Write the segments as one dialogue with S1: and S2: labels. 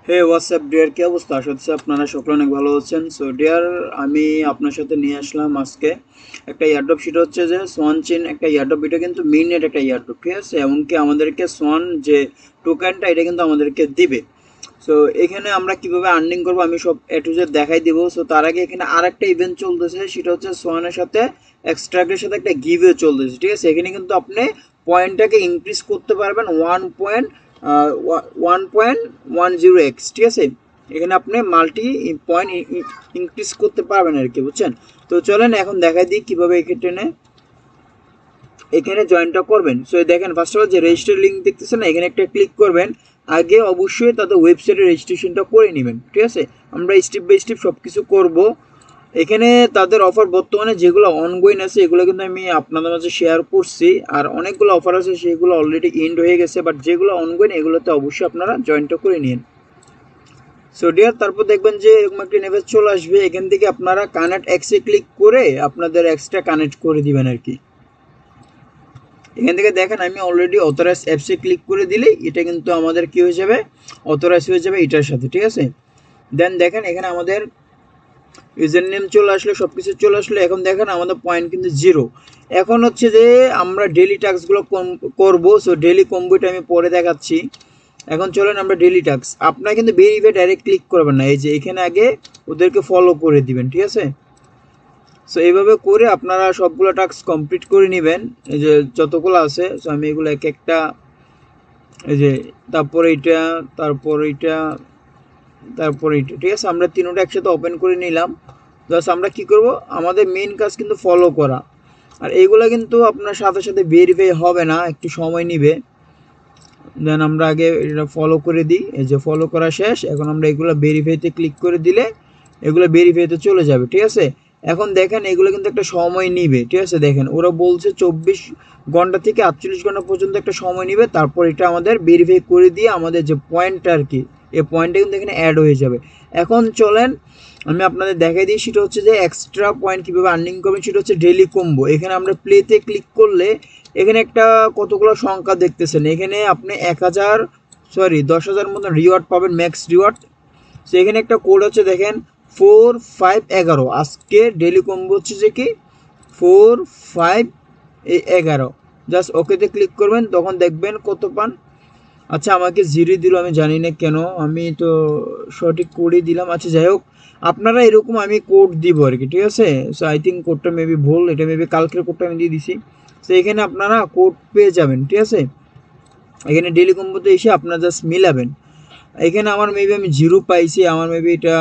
S1: হে WhatsApp deer, কি অবস্থা? আশা করছি আপনারা সকলে অনেক ভালো আছেন। সো ডিয়ার, আমি আপনার সাথে নিয়ে আসলাম আজকে একটা ইয়ারড্রপ। সেটা হচ্ছে যে সোয়ান চেন একটা ইয়ারড্রপ। এটা কিন্তু মিননেট একটা ইয়ারড্রপ, ঠিক আছে? এমনকি আমাদেরকে সোয়ান যে টোকেনটা এটা কিন্তু আমাদেরকে দিবে। সো এখানে আমরা কিভাবে আর্নিং করবো আমি সব এ টু জেড দেখাই দিব। সো তার আগে এখানে আর একটা ইভেন্ট চলতেছে, সেটা হচ্ছে সোয়ানের সাথে এক্সট্রাক্টের সাথে একটা গিভওয়ে চলতেছে, ঠিক আছে? এখানে কিন্তু আপনি পয়েন্টটাকে ইনক্রিজ করতে পারবেন 1.10x, ঠিক আছে? এখানে আপনি মাল্টি পয়েন্ট ইনক্রিজ করতে পারবেন আর কি, বুঝছেন? তো চলেন এখন দেখাই দিই কীভাবে এখানে এখানে জয়েনটা করবেন। সো দেখেন, ফার্স্ট অফ অল যে রেজিস্টার লিঙ্ক দেখতেছেন না, এখানে একটা ক্লিক করবেন। আগে অবশ্যই তাদের ওয়েবসাইটে রেজিস্ট্রেশনটা করে নেবেন, ঠিক আছে? আমরা স্টেপ বাই স্টেপ সব কিছু করবো। এখানে তাদের অফার বর্তমানে যেগুলো অনগোয়িং আছে এগুলো কিন্তু আমি আপনাদের মাঝে শেয়ার করছি। আর অনেকগুলো অফার আছে সেগুলো অলরেডি এন্ড হয়ে গেছে, বাট যেগুলো অনগোয়িং এগুলোতে অবশ্যই আপনারা জয়েনটা করে নিন। সো ডিয়ার, তারপর দেখবেন যে এরকম একটা ইন্টারফেস চলে আসবে। এখান থেকে আপনারা কানেক্ট এক্সে ক্লিক করে আপনাদের এক্সটা কানেক্ট করে দিবেন আর কি। এখান থেকে দেখেন আমি অলরেডি অথরাইজ অ্যাপসে ক্লিক করে দিলেই এটা কিন্তু আমাদের কি হয়ে যাবে, অথরাইজ হয়ে যাবে এটার সাথে, ঠিক আছে? দেন দেখেন এখানে আমাদের ইউজার নেম চলে আসলো, সব কিছু চলে আসলো। এখন দেখেন আমাদের পয়েন্ট কিন্তু 0। এখন হচ্ছে যে আমরা ডেলি টাস্কগুলো করবো। সো ডেলি কম্বোটা আমি পরে দেখাচ্ছি। এখন চলেন আমরা ডেলি টাস্ক। আপনারা কিন্তু ভেরিফাই ডাইরেক্ট ক্লিক করবেন না, এই যে এখানে আগে ওদেরকে ফলো করে দিবেন, ঠিক আছে? সো এইভাবে করে আপনারা সবগুলো টাস্ক কমপ্লিট করে নেবেন, এই যে যতগুলো আছে। সো আমি এগুলো এক একটা, এই যে তারপর এইটা, তারপর এইটা, তারপর এইটা, ঠিক আছে? আমরা তিনোটা একসাথে ওপেন করে নিলাম। জাস্ট আমরা কি করব, আমাদের মেইন কাজ কিন্তু ফলো করা। আর এইগুলো কিন্তু আপনার সাথে সাথে ভেরিফাই হবে না, একটু সময় নেবে। দেন আমরা আগে এটা ফলো করে দিই। এই যে ফলো করা শেষ। এখন আমরা এগুলো ভেরিফাইতে ক্লিক করে দিলে এগুলো ভেরিফাইতে চলে যাবে, ঠিক আছে? এখন দেখেন এগুলো কিন্তু একটা সময় নিবে, ঠিক আছে? দেখেন ওরা বলছে 24 ঘন্টা থেকে 48 ঘন্টা পর্যন্ত একটা সময় নিবে। তারপর এটা আমাদের ভেরিফাই করে দিয়ে আমাদের যে পয়েন্টটা আর কি, এই পয়েন্টটা কিন্তু এখানে অ্যাড হয়ে যাবে। এখন চলেন আমি আপনাদের দেখাই দিই, সেটা হচ্ছে যে এক্সট্রা পয়েন্ট কীভাবে আর্নিং করবেন। সেটা হচ্ছে ডেলি কম্বো। এখানে আমরা প্লেতে ক্লিক করলে এখানে একটা কতগুলো সংখ্যা দেখতেছেন, এখানে আপনি 10,000 মতন রিওয়ার্ড পাবেন, ম্যাক্স রিওয়ার্ড। সো এখানে একটা কোড হচ্ছে দেখেন 4511। আজকে ডেলি কম্বো হচ্ছে যে কি 4511। জাস্ট ওকেতে ক্লিক করবেন, তখন দেখবেন কত পান। আচ্ছা আমাকে 0 দিল, আমি জানি না কেন, আমি তো সঠিক কোডই দিলাম। আচ্ছা যাই হোক, আপনারা এরকম আমি কোড দিব আর কি, ঠিক আছে? সো আই থিঙ্ক কোডটা মেবি ভুল, এটা মেবি কালকের কোডটা আমি দিয়ে দিছি। তো এখানে আপনারা কোড পেয়ে যাবেন, ঠিক আছে? এখানে ডেলি কম্বোতে এসে আপনারা জাস্ট মিলাবেন। এখানে আমার মেবি আমি 0 পাইছি, আমার মেবি এটা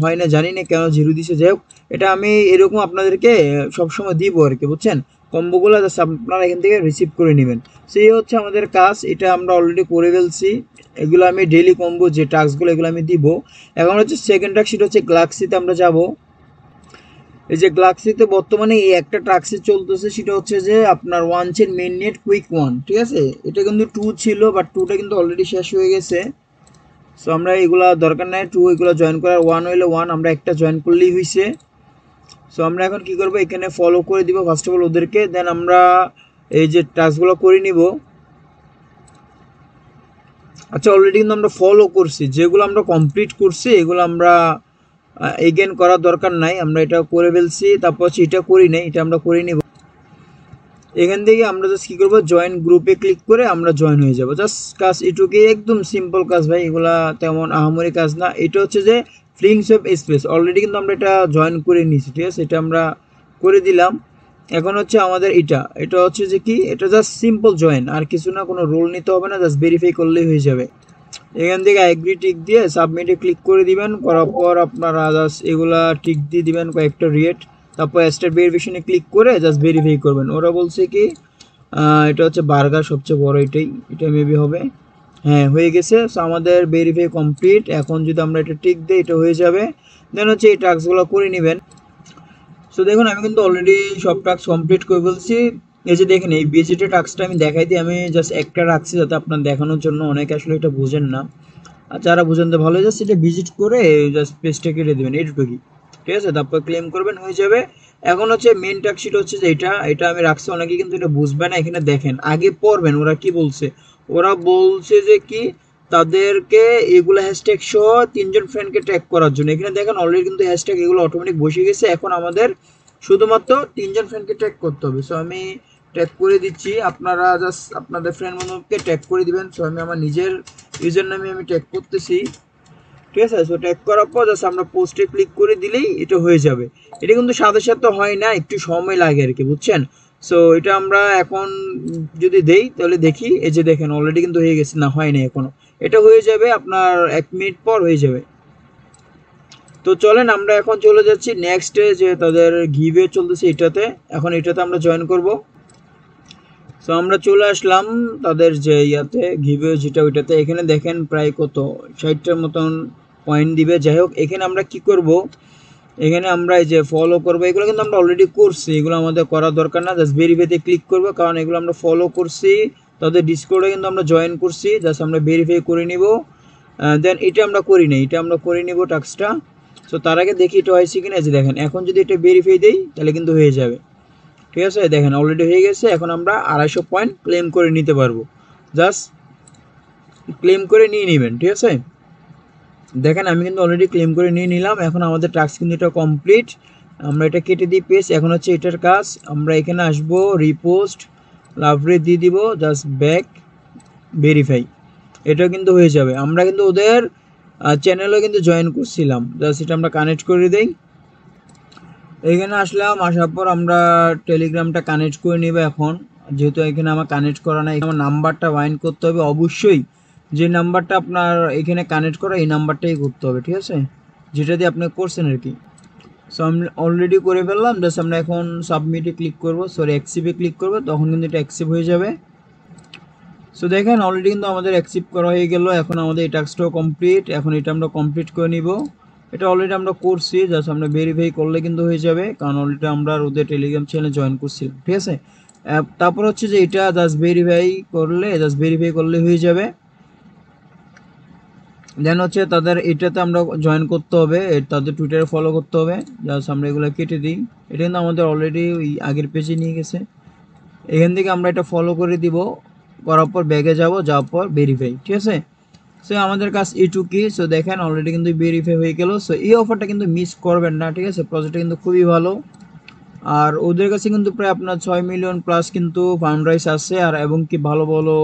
S1: হয় না, জানি না কেন 0 দিছে। যাই হোক, এটা আমি এরকম আপনাদেরকে সবসময় দিব আর কি, বুঝছেন? কম্বোগুলো জাস্ট আপনারা এখান থেকে রিসিভ করে নেবেন। সেই হচ্ছে আমাদের কাজ, এটা আমরা অলরেডি করে ফেলছি। এগুলো আমি ডেলি কম্বো যে টাস্কগুলো এগুলো আমি দিব। এখন হচ্ছে সেকেন্ড টাস্ক, সেটা হচ্ছে গ্লাক্সিতে আমরা যাব। এই যে গ্লাক্সিতে বর্তমানে এই একটা টাস্ক চলতেছে, সেটা হচ্ছে যে আপনার one chain main net quick 1, ঠিক আছে? এটা কিন্তু 2 ছিল, বাট 2টা কিন্তু অলরেডি শেষ হয়ে গেছে। সো আমরা এগুলা দরকার নাই 2, এগুলো জয়েন করার। 1 হইলে 1, আমরা একটা জয়েন করলেই হয়েছে। সো আমরা এখন কি করব, এখানে ফলো করে দিব ফার্স্ট অফ অল ওদেরকে। দেন আমরা এই যে টাস্কগুলো করে নিব। আচ্ছা অলরেডি কিন্তু আমরা ফলো করছি, যেগুলো আমরা কমপ্লিট করছি এগুলো আমরা এগেন করার দরকার নাই, আমরা এটা করে ফেলছি। তারপর হচ্ছে এটা করি নাই, এটা আমরা করে নিব। এখান থেকে আমরা জাস্ট কী করবো, জয়েন গ্রুপে ক্লিক করে আমরা জয়েন হয়ে যাব। জাস্ট কাজ এটুকুই, একদম সিম্পল কাজ ভাই, এগুলা তেমন আহামরি কাজ না। এটা হচ্ছে যে ফ্লিংস অফ স্পেস, অলরেডি কিন্তু আমরা এটা জয়েন করে নিয়েছি, ঠিক আছে? এটা আমরা করে দিলাম। এখন হচ্ছে আমাদের এটা হচ্ছে যে কি, এটা জাস্ট সিম্পল জয়েন, আর কিছু না, কোনো রোল নিতে হবে না, জাস্ট ভেরিফাই করলেই হয়ে যাবে। এখান থেকে এগ্রি টিক দিয়ে সাবমিটে ক্লিক করে দিবেন। করার পর আপনারা জাস্ট এগুলা টিক দিয়ে দিবেন কয়েকটা রিয়েট। তারপর স্টার ভেরিফিকেশনে ক্লিক করে জাস্ট ভেরিফাই করবেন। ওরা বলছে কি এটা হচ্ছে বার্গার সবচেয়ে বড়, এটা মেবি হবে। হ্যাঁ হয়ে গেছে। সো আমাদের ভেরিফাই কমপ্লিট। এখন যদি আমরা এটা টিক দিই এটা হয়ে যাবে। দেন হচ্ছে এই টাস্কগুলো করে নেবেন। সো দেখুন আমি কিন্তু অলরেডি সব টাস্ক কমপ্লিট করে বলছি। এই যে দেখেন এই ভিজিটের টাস্কটা আমি দেখাই দিই, আমি জাস্ট একটা রাখছি যাতে আপনার দেখানোর জন্য, অনেকে আসলে এটা বোঝেন না। আর যারা বোঝেন তো ভালো, জাস্ট এটা ভিজিট করে জাস্ট পেজটা কেটে দেবেন, এইটুকুই, ঠিক আছে? তারপর ক্লেম করবেন, হয়ে যাবে। এখন হচ্ছে মেন টাস্কটা হচ্ছে যে এটা আমি রাখছি, অনেকে কিন্তু এটা বুঝবে না। এখানে দেখেন আগে পড়বেন ওরা কি বলছে। ওরা বলছে যে কি তাদেরকে এগুলো হ্যাশট্যাগ সহ 3জন ফ্রেন্ডকে ট্যাগ করার জন্য। এখানে দেখেন অলরেডি কিন্তু হ্যাশট্যাগ এগুলো অটোমেটিক বসে গেছে। এখন আমাদের শুধুমাত্র 3জন ফ্রেন্ডকে ট্যাগ করতে হবে। সো আমি ট্যাগ করে দিচ্ছি, আপনারা জাস্ট আপনাদের ফ্রেন্ড বন্ধুকে ট্যাগ করে দিবেন। সো আমি আমার নিজের ইউজার নামে আমি ট্যাগ করতেছি, ঠিক আছে। সো ট্যাগ করার পর জাস্ট আমরা পোস্টে ক্লিক করে দিলেই এটা হয়ে যাবে। এটা কিন্তু সাথে সাথে হয় না, একটু সময় লাগে আর কি, বুঝছেন। সো এটা আমরা এখন যদি দেই তাহলে দেখি, এই যে দেখেন অলরেডি কিন্তু হয়ে গেছে, না হয় না এখনো। এটা হয়ে যাবে আপনার 1 মিনিট পর হয়ে যাবে। তো চলেন আমরা এখন চলে যাচ্ছি নেক্সটে, যে তাদের গিভওয়ে চলতেছে এটাতে। এখন এটাতে আমরা জয়েন করব। সো আমরা চলে আসলাম তাদের যে ইয়াতে গিভওয়ে যেটা, ওইটাতে। এখানে দেখেন প্রায় কত 60টার মতন পয়েন্ট দিবে। যাই হোক, এখানে আমরা কি করব, এখানে আমরা এই যে ফলো করব, এগুলো কিন্তু আমরা অলরেডি করছি, এগুলো আমাদের করার দরকার না। জাস্ট ভেরিফাইতে ক্লিক করব, কারণ এগুলো আমরা ফলো করছি, তাদের ডিসকর্ডে কিন্তু আমরা জয়েন করছি। জাস্ট আমরা ভেরিফাই করে নিব। দেন এটা আমরা করি না, এটা আমরা করে নিব টাস্কটা। সো তার আগে দেখি এটা হয়েছে কিনা। যে দেখেন এখন যদি এটা ভেরিফাই দেই তাহলে কিন্তু হয়ে যাবে, ঠিক আছে। দেখেন অলরেডি হয়ে গেছে। এখন আমরা 250 পয়েন্ট ক্লেম করে নিতে পারবো। জাস্ট ক্লেম করে নিয়ে নেবেন, ঠিক আছে। দেখেন আমি কিন্তু অলরেডি ক্লেম করে নিয়ে নিলাম। এখন আমাদের টাস্ক কিন্তু এটা কমপ্লিট। আমরা এটা কেটে দিই পেজ। এখন হচ্ছে এটার কাজ, আমরা এখানে আসবো, রিপোস্ট লাভ রেট দিয়ে দিব, জাস্ট ব্যাক ভেরিফাই, এটা কিন্তু হয়ে যাবে। আমরা কিন্তু ওদের চ্যানেলেও কিন্তু জয়েন করছিলাম, জাস্ট এটা আমরা কানেক্ট করে দেই। এখানে আসলাম, আসার পর আমরা টেলিগ্রামটা কানেক্ট করে নিব। এখন যেহেতু এখানে আমার কানেক্ট করা নাই, আমার নাম্বারটা বাইন্ড করতে হবে অবশ্যই। যে নাম্বারটা আপনার এখানে কানেক্ট করা, এই নাম্বারটাই করতে হবে, ঠিক আছে, যেটা দিয়ে আপনি করছেন আর কি। সো আমি অলরেডি করে ফেললাম। জাস্ট আমরা এখন সাবমিটে ক্লিক করব, সরি অ্যাকসেপ্টে ক্লিক করব, তখন কিন্তু এটা অ্যাকসেপ্ট হয়ে যাবে। সো দেখেন অলরেডি কিন্তু আমাদের অ্যাকসেপ্ট করা হয়ে গেল। এখন আমাদের এই টাস্কটাও কমপ্লিট। এখন এটা আমরা কমপ্লিট করে নিব। এটা অলরেডি আমরা করছি, জাস্ট আমরা ভেরিফাই করলে কিন্তু হয়ে যাবে, কারণ অলরেডি আমরা ওদের টেলিগ্রাম চ্যানেলে জয়েন করছিলাম, ঠিক আছে। তারপর হচ্ছে যে এটা জাস্ট ভেরিফাই করলে হয়ে যাবে। দেন হচ্ছে তাদের এটাতে আমরা জয়েন করতে হবে, তাদের টুইটারে ফলো করতে হবে। জাস্ট আমরা এগুলো কেটে দিই। এটা কিন্তু আমাদের অলরেডি ওই আগের পেজে নিয়ে গেছে। এখান থেকে আমরা এটা ফলো করে দিব, করার পর ব্যাগে যাব, যাওয়ার পর ভেরিফাই, ঠিক আছে। সো আমাদের কাজ এইটুকুই। সো দেখেন অলরেডি কিন্তু ভেরিফাই হয়ে গেল। সো এই অফারটা কিন্তু মিস করবেন না, ঠিক আছে। প্রজেক্টটা কিন্তু খুবই ভালো। আর ওদের কাছে কিন্তু প্রায় আপনার 6 মিলিয়ন প্লাস কিন্তু ফান্ড রাইজ আছে, আর এবং কি ভালো ভালো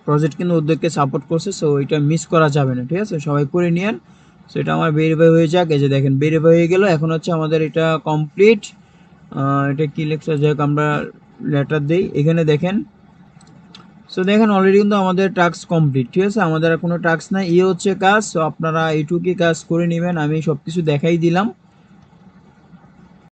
S1: প্রজেক্ট কিন্তু ওদেরকে সাপোর্ট করছে। সো এটা মিস করা যাবে না, ঠিক আছে, সবাই করে নিয়েন। সো এটা আমার ভেরিফাই হয়ে যাক। এই যে দেখেন ভেরিফাই হয়ে গেল। এখন হচ্ছে আমাদের এটা কমপ্লিট। এটা কি লেখা, যাই হোক আমরা লেটার দিই। এখানে দেখেন, সো দেখেন অলরেডি কিন্তু আমাদের টাস্ক কমপ্লিট, ঠিক আছে। আমাদের আর কোনো টাস্ক নাই, হচ্ছে কাজ। সো আপনারা এইটুকুই কাজ করে নেবেন, আমি সব কিছু দেখাই দিলাম।